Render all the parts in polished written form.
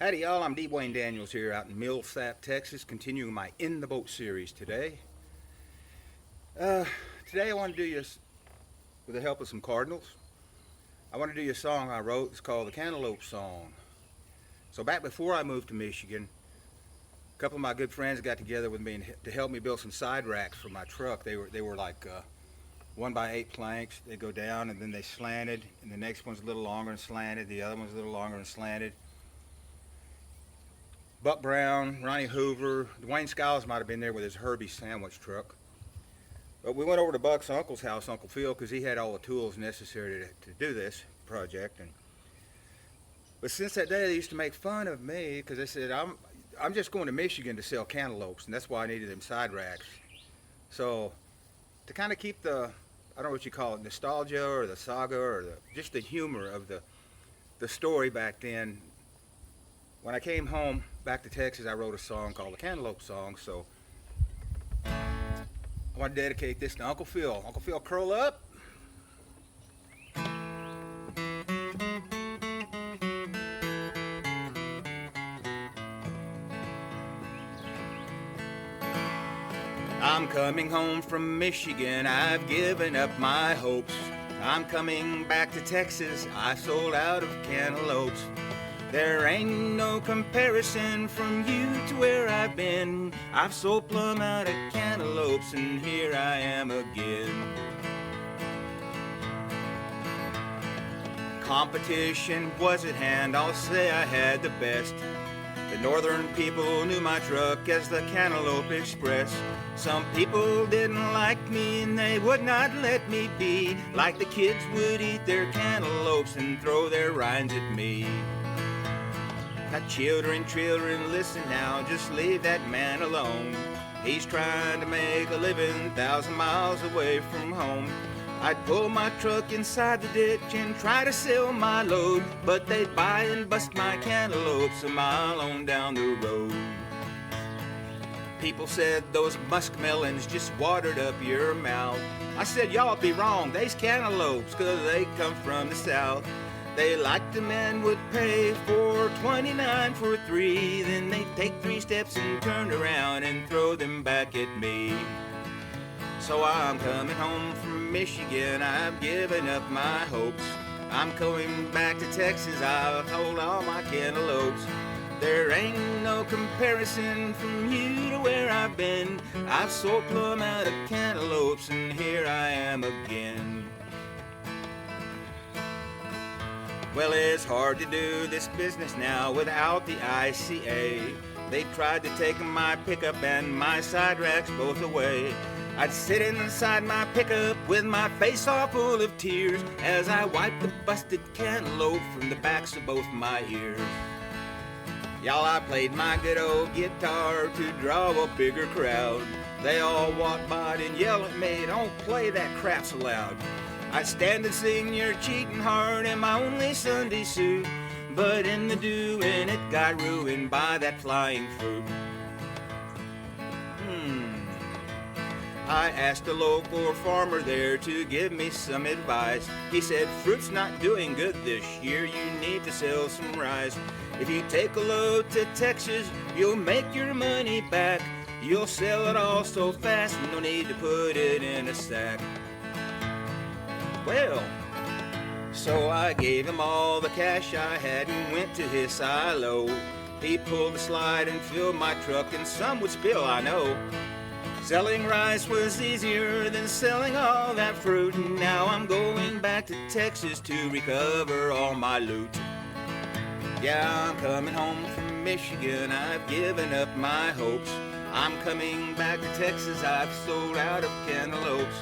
Howdy y'all, I'm D. Wayne Daniels here out in Millsap, Texas, continuing my In the Boat series today. Uh, Today I want to do you, with the help of some Cardinals, I want to do you a song I wrote. It's called the Cantaloupe Song. So back before I moved to Michigan, a couple of my good friends got together with me to help me build some side racks for my truck. They were like 1x8 planks. They go down and then they slanted, and the next one's a little longer and slanted, the other one's a little longer and slanted. Buck Brown, Ronnie Hoover, Dwayne Skiles might have been there with his Herbie sandwich truck. But we went over to Buck's uncle's house, Uncle Phil, because he had all the tools necessary to do this project. But since that day, they used to make fun of me because they said, I'm just going to Michigan to sell cantaloupes, and that's why I needed them side racks. So to kind of keep the, I don't know what you call it, nostalgia or the saga or just the humor of the story back then, when I came home back to Texas, I wrote a song called the Cantaloupe Song. So I want to dedicate this to Uncle Phil. Uncle Phil, curl up. I'm coming home from Michigan, I've given up my hopes. I'm coming back to Texas, I sold out of cantaloupes. There ain't no comparison from you to where I've been. I've sold plumb out of cantaloupes, and here I am again. Competition was at hand, I'll say I had the best. The northern people knew my truck as the Cantaloupe Express. Some people didn't like me and they would not let me be. Like the kids would eat their cantaloupes and throw their rinds at me. Now children, listen now, just leave that man alone. He's trying to make a living 1,000 miles away from home. I'd pull my truck inside the ditch and try to sell my load, but they'd buy and bust my cantaloupes a mile on down the road. People said those muskmelons just watered up your mouth. I said, y'all be wrong, they's cantaloupes, 'cause they come from the south. They liked them and would pay $4.29 for 3. Then they'd take 3 steps and turn around and throw them back at me. So I'm coming home from Michigan, I've given up my hopes. I'm going back to Texas, I've sold all my cantaloupes. There ain't no comparison from you to where I've been. I've sold plumb out of cantaloupes, and here I am again. Well, it's hard to do this business now without the ICA. They tried to take my pickup and my side racks both away. I'd sit inside my pickup with my face all full of tears as I wiped the busted cantaloupe from the backs of both my ears. Y'all, I played my good old guitar to draw a bigger crowd. They all walked by and yelled at me, don't play that crap so loud. I'd stand and sing You're Cheating Hard in my only Sunday suit, but in the doing it got ruined by that flying fruit. I asked a local farmer there to give me some advice. He said, fruit's not doing good this year, you need to sell some rice. If you take a load to Texas, you'll make your money back. You'll sell it all so fast, no need to put it in a sack. Well, so I gave him all the cash I had and went to his silo. He pulled the slide and filled my truck, and some would spill, I know. Selling rice was easier than selling all that fruit, and now I'm going back to Texas to recover all my loot. Yeah, I'm coming home from Michigan, I've given up my hopes. I'm coming back to Texas, I've sold out of cantaloupes.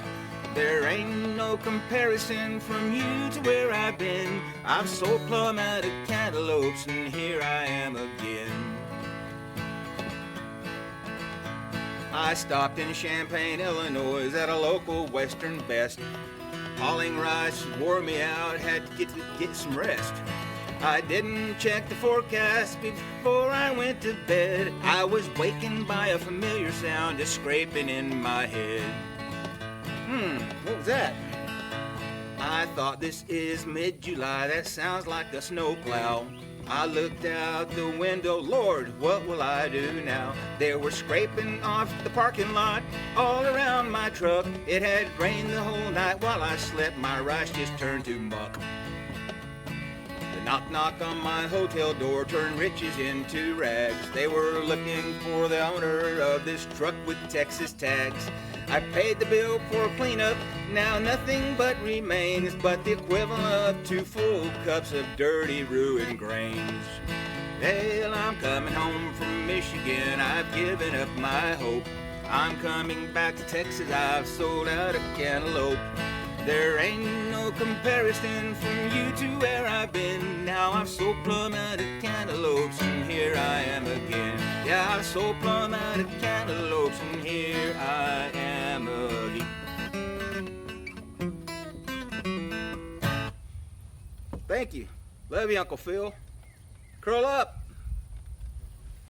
There ain't no comparison from you to where I've been. I've sold plumb out of cantaloupes, and here I am again. I stopped in Champaign, Illinois at a local Western Best. Hauling rice wore me out, had to get some rest. I didn't check the forecast before I went to bed. I was wakened by a familiar sound just scraping in my head. What was that? I thought this is mid-July, that sounds like a snowplow. I looked out the window, Lord, what will I do now? They were scraping off the parking lot all around my truck. It had rained the whole night while I slept, my rice just turned to muck. The knock knock on my hotel door turned riches into rags. They were looking for the owner of this truck with Texas tags. I paid the bill for cleanup, now nothing but remains but the equivalent of 2 full cups of dirty ruined grains. Well, I'm coming home from Michigan, I've given up my hope. I'm coming back to Texas, I've sold out a cantaloupe. There ain't no comparison from you to where I've been. Now I've sold plumb out of cantaloupes and here I am again. Yeah, I've sold plumb out of cantaloupes and here I am again. Thank you. Love you, Uncle Phil. Curl up.